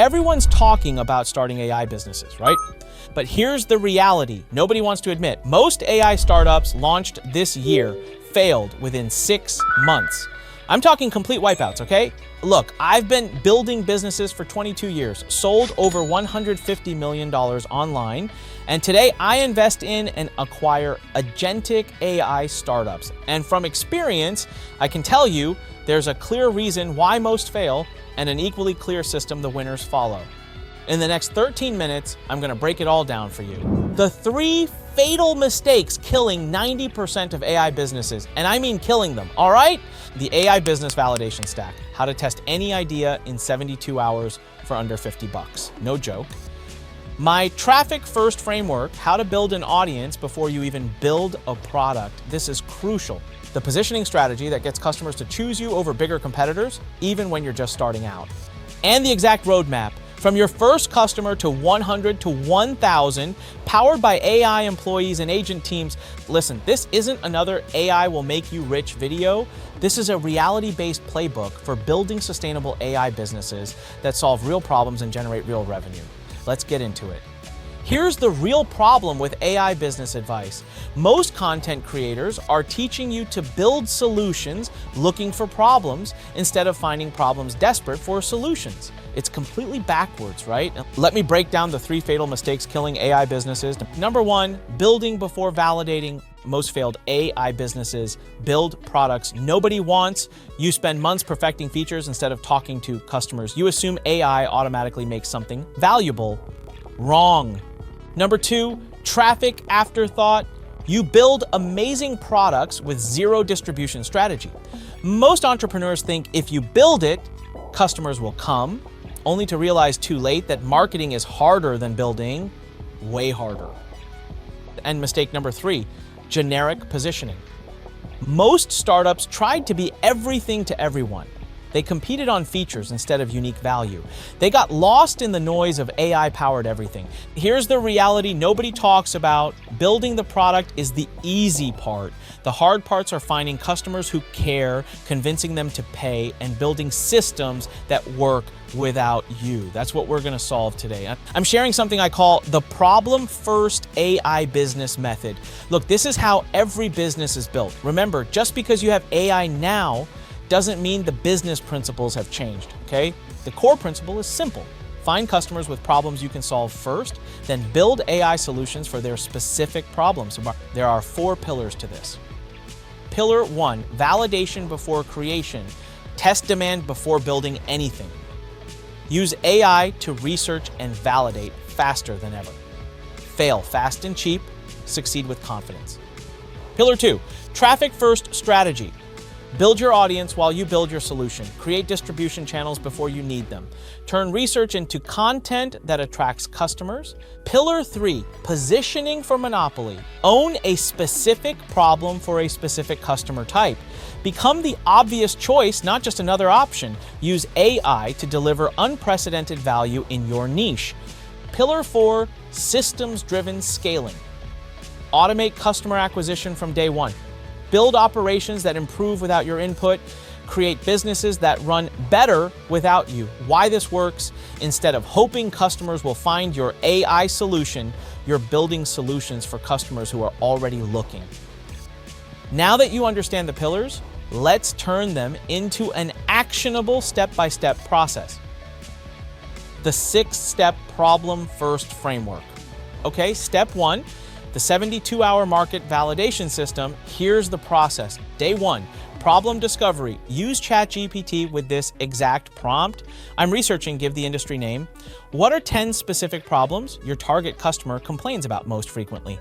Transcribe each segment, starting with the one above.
Everyone's talking about starting AI businesses, right? But here's the reality nobody wants to admit. Most AI startups launched this year failed within 6 months. I'm talking complete wipeouts, okay? Look, I've been building businesses for 22 years, sold over $150 million online, and today I invest in and acquire agentic AI startups. And from experience, I can tell you there's a clear reason why most fail and an equally clear system the winners follow. In the next 13 minutes, I'm going to break it all down for you. The 3 fatal mistakes killing 90% of AI businesses, and I mean killing them, all right? The AI business validation stack, how to test any idea in 72 hours for under 50 bucks. No joke. My traffic first framework, how to build an audience before you even build a product. This is crucial. The positioning strategy that gets customers to choose you over bigger competitors, even when you're just starting out. And the exact roadmap, from your first customer to 100 to 1,000, powered by AI employees and agent teams. Listen, this isn't another AI will make you rich video. This is a reality-based playbook for building sustainable AI businesses that solve real problems and generate real revenue. Let's get into it. Here's the real problem with AI business advice. Most content creators are teaching you to build solutions looking for problems instead of finding problems desperate for solutions. It's completely backwards, right? Let me break down the 3 fatal mistakes killing AI businesses. Number 1, building before validating. Most failed AI businesses build products nobody wants. You spend months perfecting features instead of talking to customers. You assume AI automatically makes something valuable. Wrong. Number 2, traffic afterthought. You build amazing products with 0 distribution strategy. Most entrepreneurs think if you build it, customers will come, only to realize too late that marketing is harder than building, way harder. And mistake number 3, generic positioning. Most startups tried to be everything to everyone. They competed on features instead of unique value. They got lost in the noise of AI-powered everything. Here's the reality nobody talks about. Building the product is the easy part. The hard parts are finding customers who care, convincing them to pay, and building systems that work without you. That's what we're going to solve today. I'm sharing something I call the problem first AI business method. Look, this is how every business is built. Remember, just because you have AI now doesn't mean the business principles have changed, okay? The core principle is simple. Find customers with problems you can solve first, then build AI solutions for their specific problems. There are 4 pillars to this. Pillar 1, validation before creation. Test demand before building anything. Use AI to research and validate faster than ever. Fail fast and cheap, succeed with confidence. Pillar 2, traffic first strategy. Build your audience while you build your solution. Create distribution channels before you need them. Turn research into content that attracts customers. Pillar 3, positioning for monopoly. Own a specific problem for a specific customer type. Become the obvious choice, not just another option. Use AI to deliver unprecedented value in your niche. Pillar 4, systems-driven scaling. Automate customer acquisition from day 1. Build operations that improve without your input. Create businesses that run better without you. Why this works? Instead of hoping customers will find your AI solution, you're building solutions for customers who are already looking. Now that you understand the pillars, let's turn them into an actionable step-by-step process. The 6-step problem first framework. Okay, step 1. The 72-hour market validation system. Here's the process. Day 1, problem discovery. Use ChatGPT with this exact prompt. I'm researching, give the industry name. What are 10 specific problems your target customer complains about most frequently?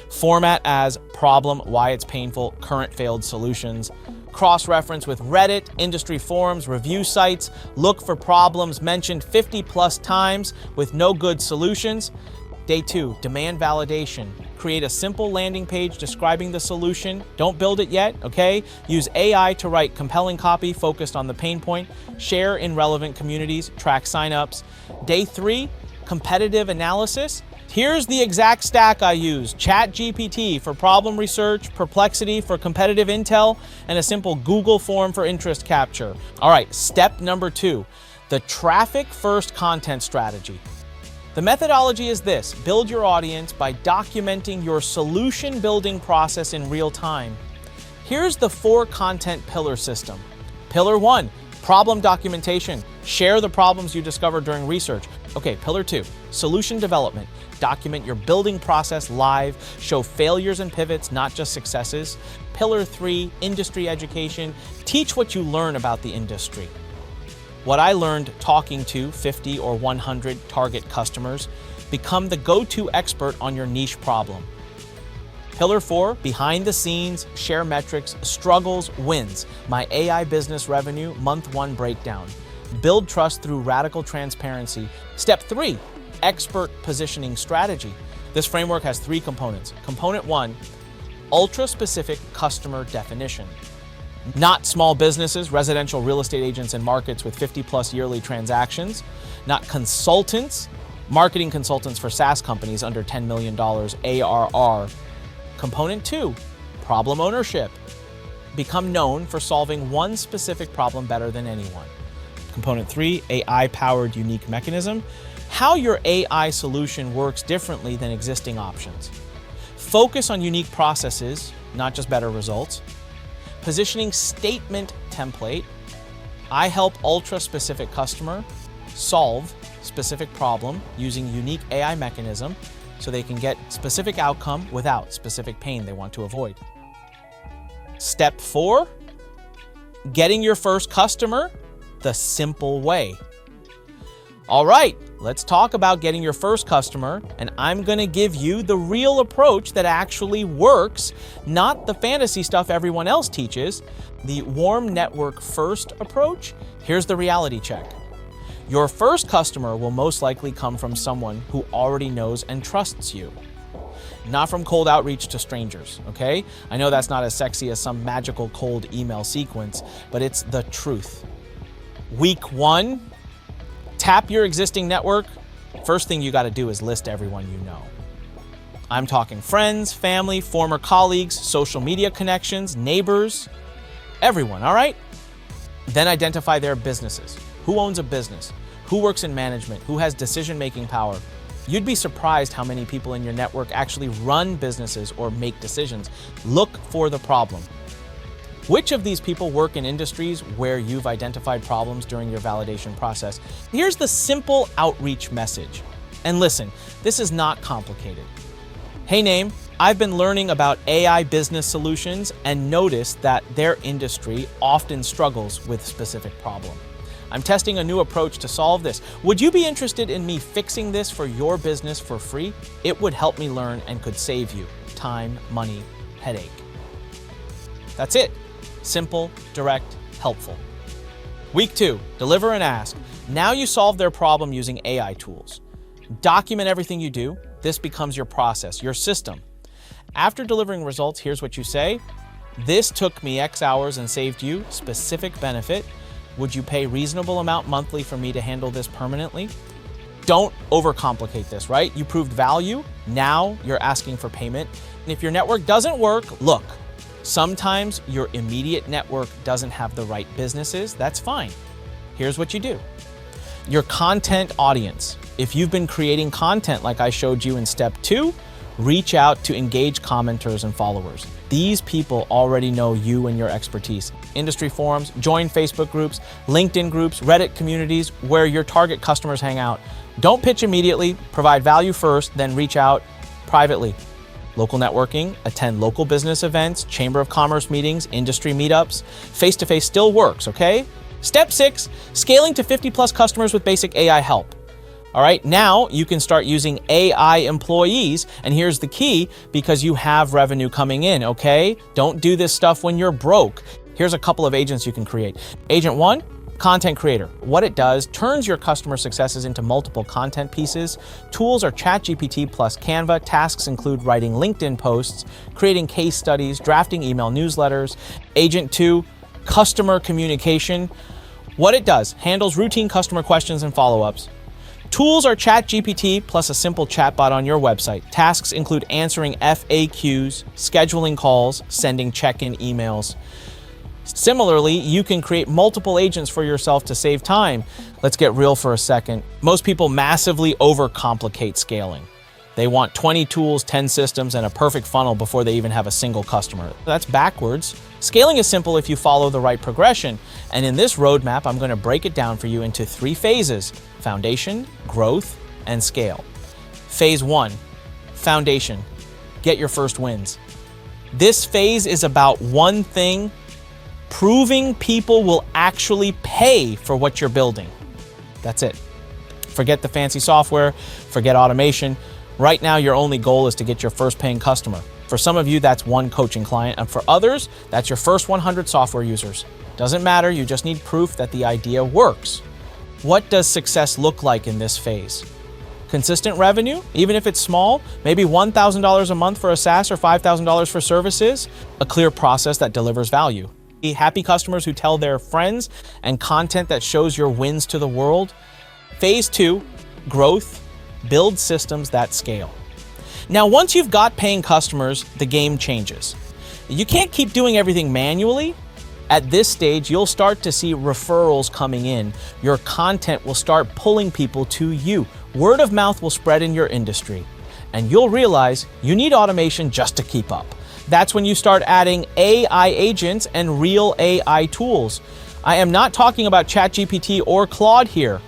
Format as problem, why it's painful, current failed solutions. Cross-reference with Reddit, industry forums, review sites. Look for problems mentioned 50+ times with no good solutions. Day 2, demand validation. Create a simple landing page describing the solution. Don't build it yet, okay? Use AI to write compelling copy focused on the pain point. Share in relevant communities, track signups. Day 3, competitive analysis. Here's the exact stack I use. ChatGPT for problem research, Perplexity for competitive intel, and a simple Google form for interest capture. All right, step number 2. The traffic-first content strategy. The methodology is this: build your audience by documenting your solution building process in real time. Here's the 4 content pillar system. Pillar 1, problem documentation. Share the problems you discovered during research. Okay, pillar 2, solution development. Document your building process live. Show failures and pivots, not just successes. Pillar 3, industry education. Teach what you learn about the industry. What I learned talking to 50 or 100 target customers. Become the go-to expert on your niche problem. Pillar 4, behind the scenes, share metrics, struggles, wins. My AI business revenue, month 1 breakdown. Build trust through radical transparency. Step 3, expert positioning strategy. This framework has 3 components. Component 1, ultra-specific customer definition. Not small businesses, residential real estate agents and markets with 50+ yearly transactions. Not consultants, marketing consultants for SaaS companies under $10 million ARR. Component 2, problem ownership. Become known for solving one specific problem better than anyone. Component 3, AI-powered unique mechanism. How your AI solution works differently than existing options. Focus on unique processes, not just better results. Positioning statement template. I help ultra-specific customer solve specific problem using unique AI mechanism so they can get specific outcome without specific pain they want to avoid. Step 4, getting your first customer the simple way. All right, let's talk about getting your first customer, and I'm gonna give you the real approach that actually works, not the fantasy stuff everyone else teaches. The warm network first approach. Here's the reality check. Your first customer will most likely come from someone who already knows and trusts you, not from cold outreach to strangers, okay? I know that's not as sexy as some magical cold email sequence, but it's the truth. Week 1, tap your existing network. First thing you gotta do is list everyone you know. I'm talking friends, family, former colleagues, social media connections, neighbors, everyone, all right? Then identify their businesses. Who owns a business? Who works in management? Who has decision-making power? You'd be surprised how many people in your network actually run businesses or make decisions. Look for the problem. Which of these people work in industries where you've identified problems during your validation process? Here's the simple outreach message. And listen, this is not complicated. Hey name, I've been learning about AI business solutions and noticed that their industry often struggles with specific problem. I'm testing a new approach to solve this. Would you be interested in me fixing this for your business for free? It would help me learn and could save you time, money, headache. That's it. Simple, direct, helpful. Week 2, deliver and ask. Now you solve their problem using AI tools. Document everything you do. This becomes your process, your system. After delivering results, here's what you say. This took me X hours and saved you specific benefit. Would you pay reasonable amount monthly for me to handle this permanently? Don't overcomplicate this, right? You proved value. Now you're asking for payment. And if your network doesn't work, look. Sometimes your immediate network doesn't have the right businesses. That's fine. Here's what you do. Your content audience. If you've been creating content like I showed you in step 2, reach out to engaged commenters and followers. These people already know you and your expertise. Industry forums, join Facebook groups, LinkedIn groups, Reddit communities where your target customers hang out. Don't pitch immediately, provide value first, then reach out privately. Local networking, attend local business events, chamber of commerce meetings, industry meetups. Face-to-face still works, okay? Step 6, scaling to 50+ customers with basic AI help. All right, now you can start using AI employees, and here's the key, because you have revenue coming in, okay? Don't do this stuff when you're broke. Here's a couple of agents you can create. Agent 1, content creator. What it does, turns your customer successes into multiple content pieces. Tools are ChatGPT plus Canva. Tasks include writing LinkedIn posts, creating case studies, drafting email newsletters. Agent 2, customer communication. What it does, handles routine customer questions and follow-ups. Tools are ChatGPT plus a simple chatbot on your website. Tasks include answering FAQs, scheduling calls, sending check-in emails. Similarly, you can create multiple agents for yourself to save time. Let's get real for a second. Most people massively overcomplicate scaling. They want 20 tools, 10 systems, and a perfect funnel before they even have a single customer. That's backwards. Scaling is simple if you follow the right progression. And in this roadmap, I'm going to break it down for you into 3 phases: foundation, growth, and scale. Phase 1, foundation. Get your first wins. This phase is about one thing: proving people will actually pay for what you're building. That's it. Forget the fancy software, forget automation. Right now, your only goal is to get your first paying customer. For some of you, that's 1 coaching client, and for others, that's your first 100 software users. Doesn't matter, you just need proof that the idea works. What does success look like in this phase? Consistent revenue, even if it's small, maybe $1,000 a month for a SaaS or $5,000 for services, a clear process that delivers value. Happy customers who tell their friends, and content that shows your wins to the world. Phase 2, growth. Build systems that scale. Now, once you've got paying customers, the game changes. You can't keep doing everything manually. At this stage, you'll start to see referrals coming in. Your content will start pulling people to you. Word of mouth will spread in your industry, and you'll realize you need automation just to keep up. That's when you start adding AI agents and real AI tools. I am not talking about ChatGPT or Claude here.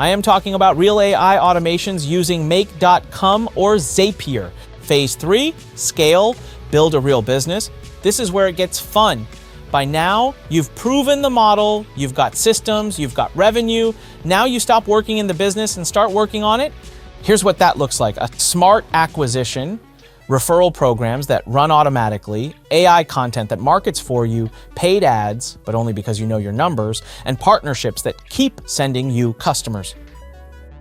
I am talking about real AI automations using Make.com or Zapier. Phase 3, scale, build a real business. This is where it gets fun. By now, you've proven the model, you've got systems, you've got revenue. Now you stop working in the business and start working on it. Here's what that looks like: a smart acquisition, referral programs that run automatically, AI content that markets for you, paid ads, but only because you know your numbers, and partnerships that keep sending you customers.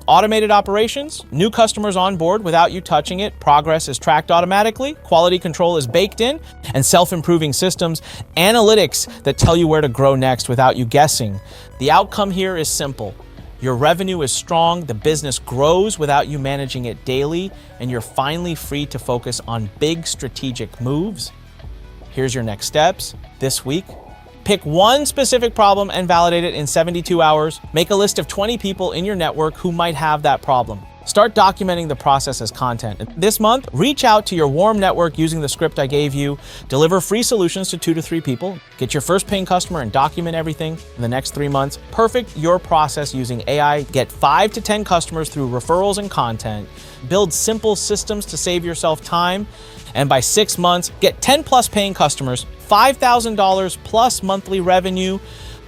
Automated operations, new customers on board without you touching it, progress is tracked automatically, quality control is baked in, and self-improving systems, analytics that tell you where to grow next without you guessing. The outcome here is simple. Your revenue is strong, the business grows without you managing it daily, and you're finally free to focus on big strategic moves. Here's your next steps. This week, pick one specific problem and validate it in 72 hours. Make a list of 20 people in your network who might have that problem. Start documenting the process as content. This month, reach out to your warm network using the script I gave you. Deliver free solutions to 2 to 3 people. Get your first paying customer and document everything in the next 3 months. Perfect your process using AI. Get 5 to 10 customers through referrals and content. Build simple systems to save yourself time. And by 6 months, get 10 plus paying customers, $5,000 plus monthly revenue,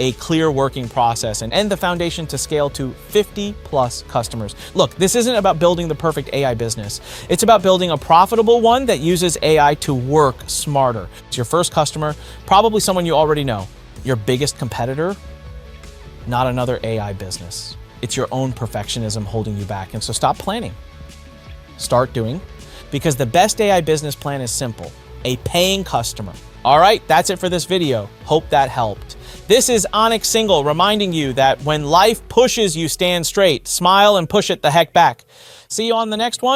a clear working process, and end the foundation to scale to 50 plus customers. Look, this isn't about building the perfect AI business. It's about building a profitable one that uses AI to work smarter. It's your first customer, probably someone you already know. Your biggest competitor, not another AI business. It's your own perfectionism holding you back. And so stop planning. Start doing, because the best AI business plan is simple: a paying customer. All right, that's it for this video. Hope that helped. This is Anik Singal reminding you that when life pushes you, stand straight, smile, and push it the heck back. See you on the next one.